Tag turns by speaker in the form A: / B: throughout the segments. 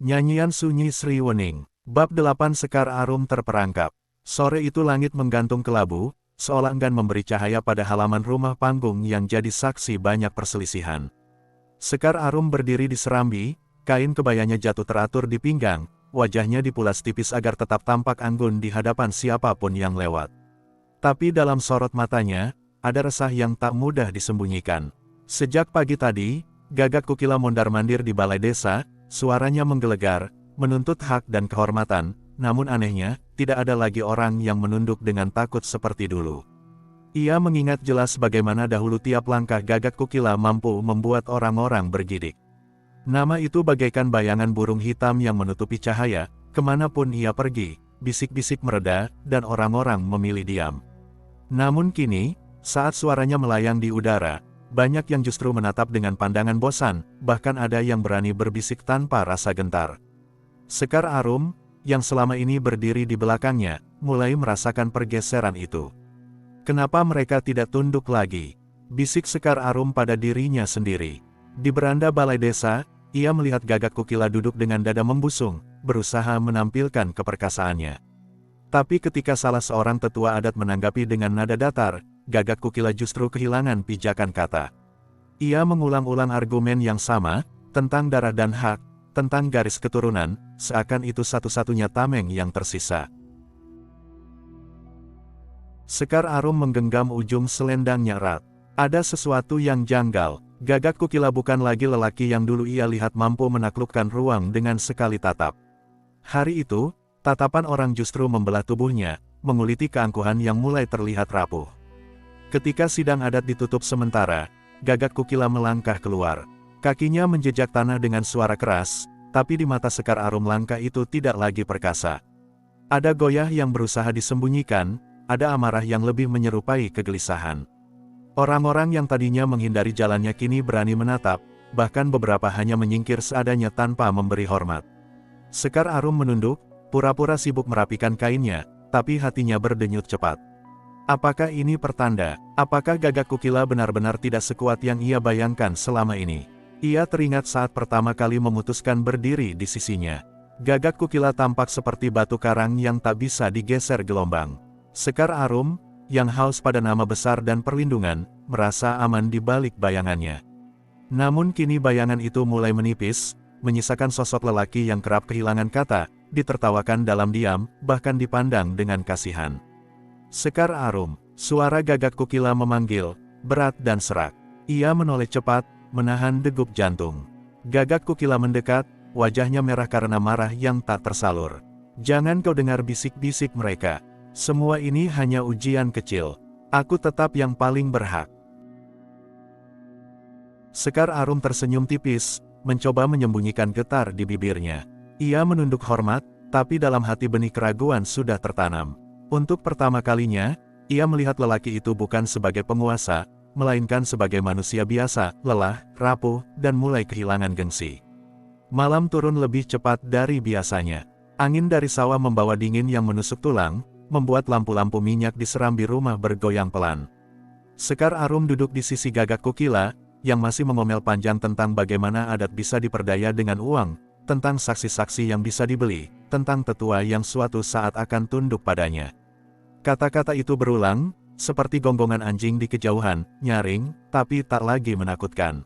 A: Nyanyian Sunyi Sri Wening. Bab 8 Sekar Arum terperangkap. Sore itu langit menggantung kelabu, seolah enggan memberi cahaya pada halaman rumah panggung yang jadi saksi banyak perselisihan. Sekar Arum berdiri di serambi, kain kebayanya jatuh teratur di pinggang, wajahnya dipulas tipis agar tetap tampak anggun di hadapan siapapun yang lewat. Tapi dalam sorot matanya, ada resah yang tak mudah disembunyikan. Sejak pagi tadi, Gagak Kukila mondar-mandir di balai desa, suaranya menggelegar, menuntut hak dan kehormatan, namun anehnya, tidak ada lagi orang yang menunduk dengan takut seperti dulu. Ia mengingat jelas bagaimana dahulu tiap langkah Gagak Kukila mampu membuat orang-orang bergidik. Nama itu bagaikan bayangan burung hitam yang menutupi cahaya, kemanapun ia pergi, bisik-bisik mereda, dan orang-orang memilih diam. Namun kini, saat suaranya melayang di udara, banyak yang justru menatap dengan pandangan bosan, bahkan ada yang berani berbisik tanpa rasa gentar. Sekar Arum, yang selama ini berdiri di belakangnya, mulai merasakan pergeseran itu. Kenapa mereka tidak tunduk lagi? Bisik Sekar Arum pada dirinya sendiri. Di beranda balai desa, ia melihat Gagak Kukila duduk dengan dada membusung, berusaha menampilkan keperkasaannya. Tapi ketika salah seorang tetua adat menanggapi dengan nada datar, Gagak Kukila justru kehilangan pijakan kata. Ia mengulang-ulang argumen yang sama, tentang darah dan hak, tentang garis keturunan, seakan itu satu-satunya tameng yang tersisa. Sekar Arum menggenggam ujung selendangnya erat. Ada sesuatu yang janggal. Gagak Kukila bukan lagi lelaki yang dulu ia lihat mampu menaklukkan ruang dengan sekali tatap. Hari itu, tatapan orang justru membelah tubuhnya, menguliti keangkuhan yang mulai terlihat rapuh. Ketika sidang adat ditutup sementara, Gagak Kukila melangkah keluar. Kakinya menjejak tanah dengan suara keras, tapi di mata Sekar Arum langkah itu tidak lagi perkasa. Ada goyah yang berusaha disembunyikan, ada amarah yang lebih menyerupai kegelisahan. Orang-orang yang tadinya menghindari jalannya kini berani menatap, bahkan beberapa hanya menyingkir seadanya tanpa memberi hormat. Sekar Arum menunduk, pura-pura sibuk merapikan kainnya, tapi hatinya berdenyut cepat. Apakah ini pertanda? Apakah Gagak Kukila benar-benar tidak sekuat yang ia bayangkan selama ini? Ia teringat saat pertama kali memutuskan berdiri di sisinya. Gagak Kukila tampak seperti batu karang yang tak bisa digeser gelombang. Sekar Arum, yang haus pada nama besar dan perlindungan, merasa aman di balik bayangannya. Namun kini bayangan itu mulai menipis, menyisakan sosok lelaki yang kerap kehilangan kata, ditertawakan dalam diam, bahkan dipandang dengan kasihan. Sekar Arum, suara Gagak Kukila memanggil, berat dan serak. Ia menoleh cepat, menahan degup jantung. Gagak Kukila mendekat, wajahnya merah karena marah yang tak tersalur. Jangan kau dengar bisik-bisik mereka. Semua ini hanya ujian kecil. Aku tetap yang paling berhak. Sekar Arum tersenyum tipis, mencoba menyembunyikan getar di bibirnya. Ia menunduk hormat, tapi dalam hati benih keraguan sudah tertanam. Untuk pertama kalinya, ia melihat lelaki itu bukan sebagai penguasa, melainkan sebagai manusia biasa, lelah, rapuh, dan mulai kehilangan gengsi. Malam turun lebih cepat dari biasanya. Angin dari sawah membawa dingin yang menusuk tulang, membuat lampu-lampu minyak di serambi rumah bergoyang pelan. Sekar Arum duduk di sisi Gagak Kukila, yang masih mengomel panjang tentang bagaimana adat bisa diperdaya dengan uang, tentang saksi-saksi yang bisa dibeli, tentang tetua yang suatu saat akan tunduk padanya. Kata-kata itu berulang, seperti gonggongan anjing di kejauhan, nyaring, tapi tak lagi menakutkan.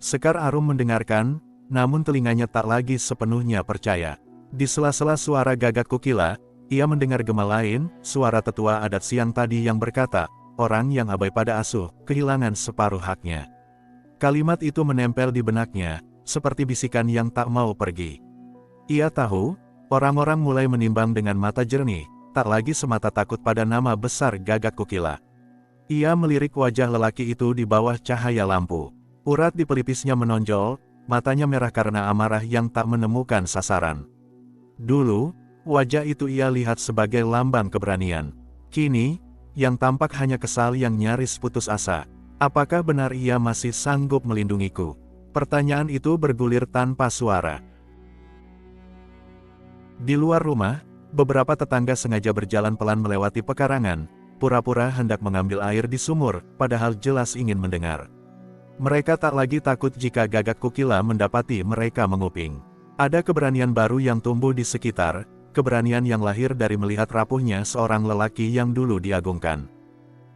A: Sekar Arum mendengarkan, namun telinganya tak lagi sepenuhnya percaya. Di sela-sela suara Gagak Kukila, ia mendengar gema lain, suara tetua adat siang tadi yang berkata, orang yang abai pada asuh, kehilangan separuh haknya. Kalimat itu menempel di benaknya, seperti bisikan yang tak mau pergi. Ia tahu, orang-orang mulai menimbang dengan mata jernih, tak lagi semata takut pada nama besar Gagak Kukila. Ia melirik wajah lelaki itu di bawah cahaya lampu. Urat di pelipisnya menonjol, matanya merah karena amarah yang tak menemukan sasaran. Dulu, wajah itu ia lihat sebagai lambang keberanian. Kini, yang tampak hanya kesal yang nyaris putus asa. Apakah benar ia masih sanggup melindungiku? Pertanyaan itu bergulir tanpa suara. Di luar rumah, beberapa tetangga sengaja berjalan pelan melewati pekarangan, pura-pura hendak mengambil air di sumur, padahal jelas ingin mendengar. Mereka tak lagi takut jika Gagak Kukila mendapati mereka menguping. Ada keberanian baru yang tumbuh di sekitar, keberanian yang lahir dari melihat rapuhnya seorang lelaki yang dulu diagungkan.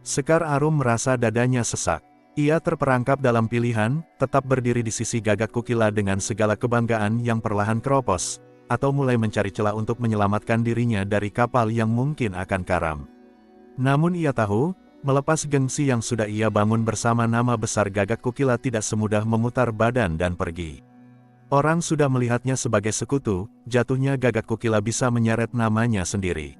A: Sekar Arum merasa dadanya sesak. Ia terperangkap dalam pilihan, tetap berdiri di sisi Gagak Kukila dengan segala kebanggaan yang perlahan keropos, atau mulai mencari celah untuk menyelamatkan dirinya dari kapal yang mungkin akan karam. Namun ia tahu, melepas gengsi yang sudah ia bangun bersama nama besar Gagak Kukila tidak semudah memutar badan dan pergi. Orang sudah melihatnya sebagai sekutu, jatuhnya Gagak Kukila bisa menyeret namanya sendiri.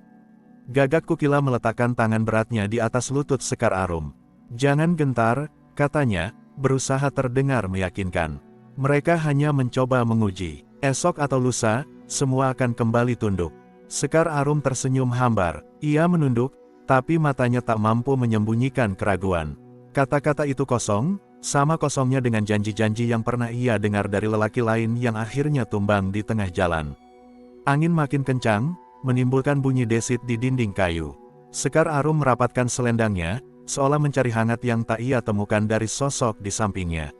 A: Gagak Kukila meletakkan tangan beratnya di atas lutut Sekar Arum. "Jangan gentar," katanya, berusaha terdengar meyakinkan. "Mereka hanya mencoba menguji. Esok atau lusa, semua akan kembali tunduk." Sekar Arum tersenyum hambar. Ia menunduk, tapi matanya tak mampu menyembunyikan keraguan. Kata-kata itu kosong, sama kosongnya dengan janji-janji yang pernah ia dengar dari lelaki lain yang akhirnya tumbang di tengah jalan. Angin makin kencang, menimbulkan bunyi desit di dinding kayu. Sekar Arum merapatkan selendangnya, seolah mencari hangat yang tak ia temukan dari sosok di sampingnya.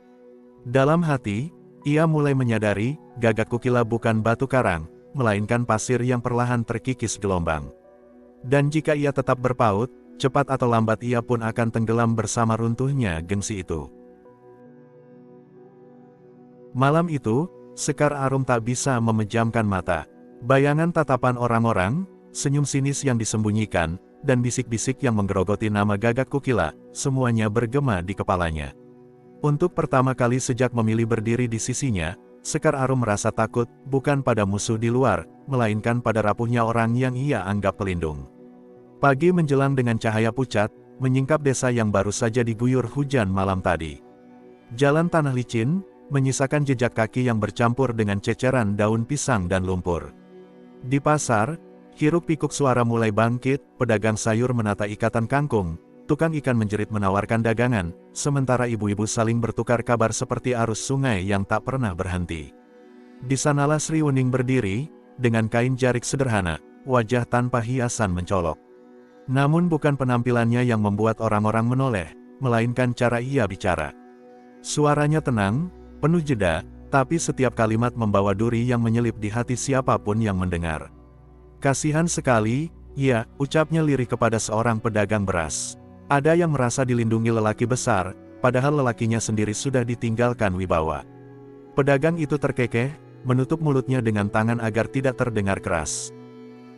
A: Dalam hati, ia mulai menyadari, Gagak Kukila bukan batu karang, melainkan pasir yang perlahan terkikis gelombang. Dan jika ia tetap berpaut, cepat atau lambat ia pun akan tenggelam bersama runtuhnya gengsi itu. Malam itu, Sekar Arum tak bisa memejamkan mata. Bayangan tatapan orang-orang, senyum sinis yang disembunyikan, dan bisik-bisik yang menggerogoti nama Gagak Kukila, semuanya bergema di kepalanya. Untuk pertama kali sejak memilih berdiri di sisinya, Sekar Arum merasa takut, bukan pada musuh di luar, melainkan pada rapuhnya orang yang ia anggap pelindung. Pagi menjelang dengan cahaya pucat, menyingkap desa yang baru saja diguyur hujan malam tadi. Jalan tanah licin, menyisakan jejak kaki yang bercampur dengan ceceran daun pisang dan lumpur. Di pasar, hiruk-pikuk suara mulai bangkit, pedagang sayur menata ikatan kangkung, tukang ikan menjerit menawarkan dagangan, sementara ibu-ibu saling bertukar kabar seperti arus sungai yang tak pernah berhenti. Di sanalah Sri Wuning berdiri, dengan kain jarik sederhana, wajah tanpa hiasan mencolok. Namun bukan penampilannya yang membuat orang-orang menoleh, melainkan cara ia bicara. Suaranya tenang, penuh jeda, tapi setiap kalimat membawa duri yang menyelip di hati siapapun yang mendengar. "Kasihan sekali," ya, ucapnya lirih kepada seorang pedagang beras. Ada yang merasa dilindungi lelaki besar, padahal lelakinya sendiri sudah ditinggalkan wibawa. Pedagang itu terkekeh, menutup mulutnya dengan tangan agar tidak terdengar keras.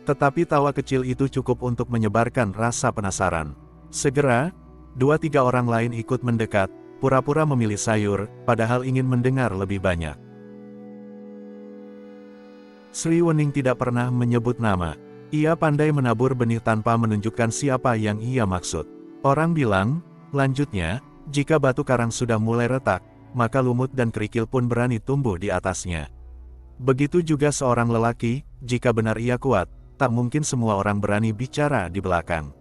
A: Tetapi tawa kecil itu cukup untuk menyebarkan rasa penasaran. Segera, 2-3 orang lain ikut mendekat, pura-pura memilih sayur, padahal ingin mendengar lebih banyak. Sri Wuning tidak pernah menyebut nama. Ia pandai menabur benih tanpa menunjukkan siapa yang ia maksud. Orang bilang, lanjutnya, jika batu karang sudah mulai retak, maka lumut dan kerikil pun berani tumbuh di atasnya. Begitu juga seorang lelaki, jika benar ia kuat, tak mungkin semua orang berani bicara di belakang.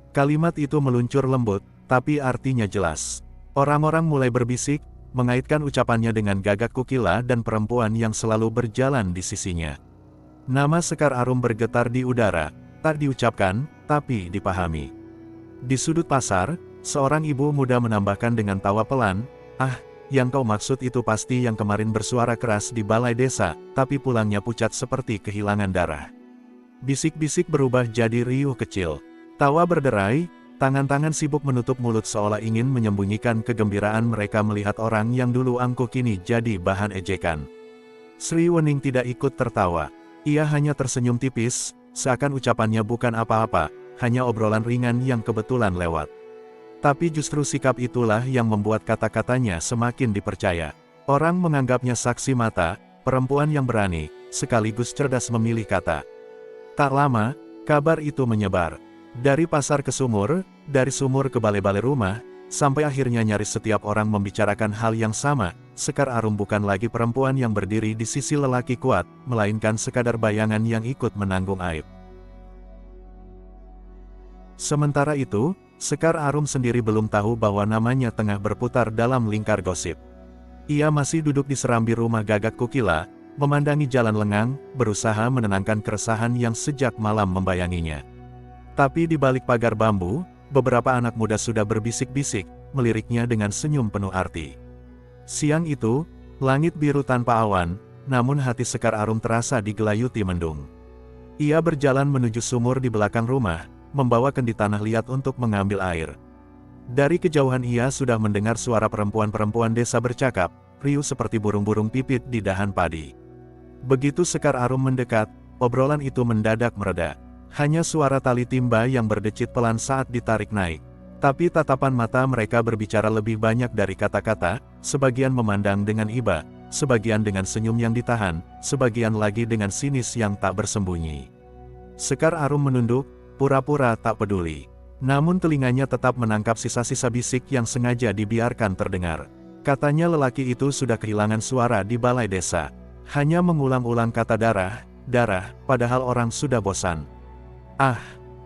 A: Kalimat itu meluncur lembut, tapi artinya jelas. Orang-orang mulai berbisik, mengaitkan ucapannya dengan Gagak Kukila dan perempuan yang selalu berjalan di sisinya. Nama Sekar Arum bergetar di udara, tak diucapkan, tapi dipahami. Di sudut pasar, seorang ibu muda menambahkan dengan tawa pelan, "Ah, yang kau maksud itu pasti yang kemarin bersuara keras di balai desa, tapi pulangnya pucat seperti kehilangan darah." Bisik-bisik berubah jadi riuh kecil. Tawa berderai, tangan-tangan sibuk menutup mulut seolah ingin menyembunyikan kegembiraan mereka melihat orang yang dulu angkuh kini jadi bahan ejekan. Sri Wuning tidak ikut tertawa. Ia hanya tersenyum tipis, seakan ucapannya bukan apa-apa, hanya obrolan ringan yang kebetulan lewat. Tapi justru sikap itulah yang membuat kata-katanya semakin dipercaya. Orang menganggapnya saksi mata, perempuan yang berani, sekaligus cerdas memilih kata. Tak lama, kabar itu menyebar. Dari pasar ke sumur, dari sumur ke balai-balai rumah, sampai akhirnya nyaris setiap orang membicarakan hal yang sama. Sekar Arum bukan lagi perempuan yang berdiri di sisi lelaki kuat, melainkan sekadar bayangan yang ikut menanggung aib. Sementara itu, Sekar Arum sendiri belum tahu bahwa namanya tengah berputar dalam lingkar gosip. Ia masih duduk di serambi rumah Gagak Kukila, memandangi jalan lengang, berusaha menenangkan keresahan yang sejak malam membayanginya. Tapi di balik pagar bambu, beberapa anak muda sudah berbisik-bisik, meliriknya dengan senyum penuh arti. Siang itu, langit biru tanpa awan, namun hati Sekar Arum terasa digelayuti mendung. Ia berjalan menuju sumur di belakang rumah, membawa kendi tanah liat untuk mengambil air. Dari kejauhan ia sudah mendengar suara perempuan-perempuan desa bercakap, riuh seperti burung-burung pipit di dahan padi. Begitu Sekar Arum mendekat, obrolan itu mendadak mereda. Hanya suara tali timba yang berdecit pelan saat ditarik naik. Tapi tatapan mata mereka berbicara lebih banyak dari kata-kata, sebagian memandang dengan iba, sebagian dengan senyum yang ditahan, sebagian lagi dengan sinis yang tak bersembunyi. Sekar Arum menunduk, pura-pura tak peduli. Namun telinganya tetap menangkap sisa-sisa bisik yang sengaja dibiarkan terdengar. Katanya lelaki itu sudah kehilangan suara di balai desa. Hanya mengulang-ulang kata darah, darah, padahal orang sudah bosan. Ah,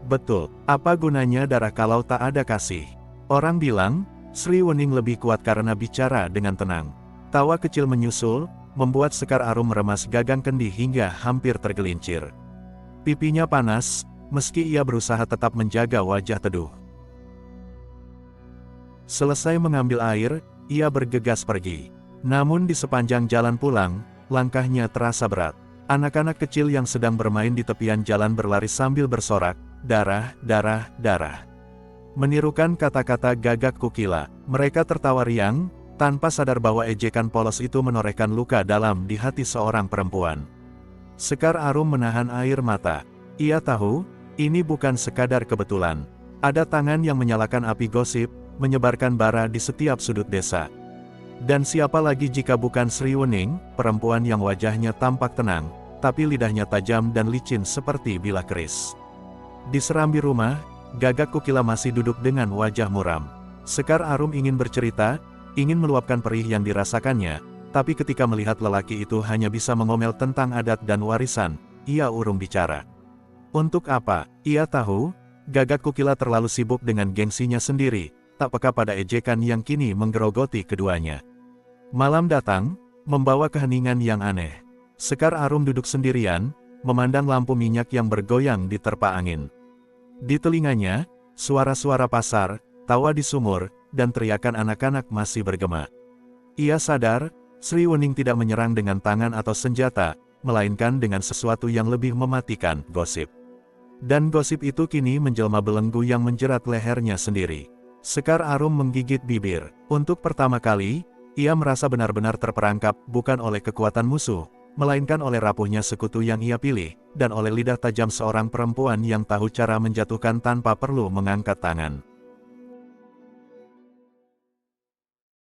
A: betul, apa gunanya darah kalau tak ada kasih? Orang bilang, Sri Wening lebih kuat karena bicara dengan tenang. Tawa kecil menyusul, membuat Sekar Arum meremas gagang kendi hingga hampir tergelincir. Pipinya panas, meski ia berusaha tetap menjaga wajah teduh. Selesai mengambil air, ia bergegas pergi. Namun di sepanjang jalan pulang, langkahnya terasa berat. Anak-anak kecil yang sedang bermain di tepian jalan berlari sambil bersorak, darah, darah, darah. Menirukan kata-kata Gagak Kukila, mereka tertawa riang, tanpa sadar bahwa ejekan polos itu menorehkan luka dalam di hati seorang perempuan. Sekar Arum menahan air mata. Ia tahu, ini bukan sekadar kebetulan. Ada tangan yang menyalakan api gosip, menyebarkan bara di setiap sudut desa. Dan siapa lagi jika bukan Sri Wening, perempuan yang wajahnya tampak tenang, tapi lidahnya tajam dan licin seperti bilah keris. Di serambi rumah, Gagak Kukila masih duduk dengan wajah muram. Sekar Arum ingin bercerita, ingin meluapkan perih yang dirasakannya, tapi ketika melihat lelaki itu hanya bisa mengomel tentang adat dan warisan, ia urung bicara. Untuk apa? Ia tahu, Gagak Kukila terlalu sibuk dengan gengsinya sendiri, tak peka pada ejekan yang kini menggerogoti keduanya. Malam datang, membawa keheningan yang aneh. Sekar Arum duduk sendirian, memandang lampu minyak yang bergoyang di terpa angin. Di telinganya, suara-suara pasar, tawa di sumur, dan teriakan anak-anak masih bergema. Ia sadar, Sri Wening tidak menyerang dengan tangan atau senjata, melainkan dengan sesuatu yang lebih mematikan, gosip. Dan gosip itu kini menjelma belenggu yang menjerat lehernya sendiri. Sekar Arum menggigit bibir. Untuk pertama kali, ia merasa benar-benar terperangkap bukan oleh kekuatan musuh, melainkan oleh rapuhnya sekutu yang ia pilih, dan oleh lidah tajam seorang perempuan yang tahu cara menjatuhkan tanpa perlu mengangkat tangan.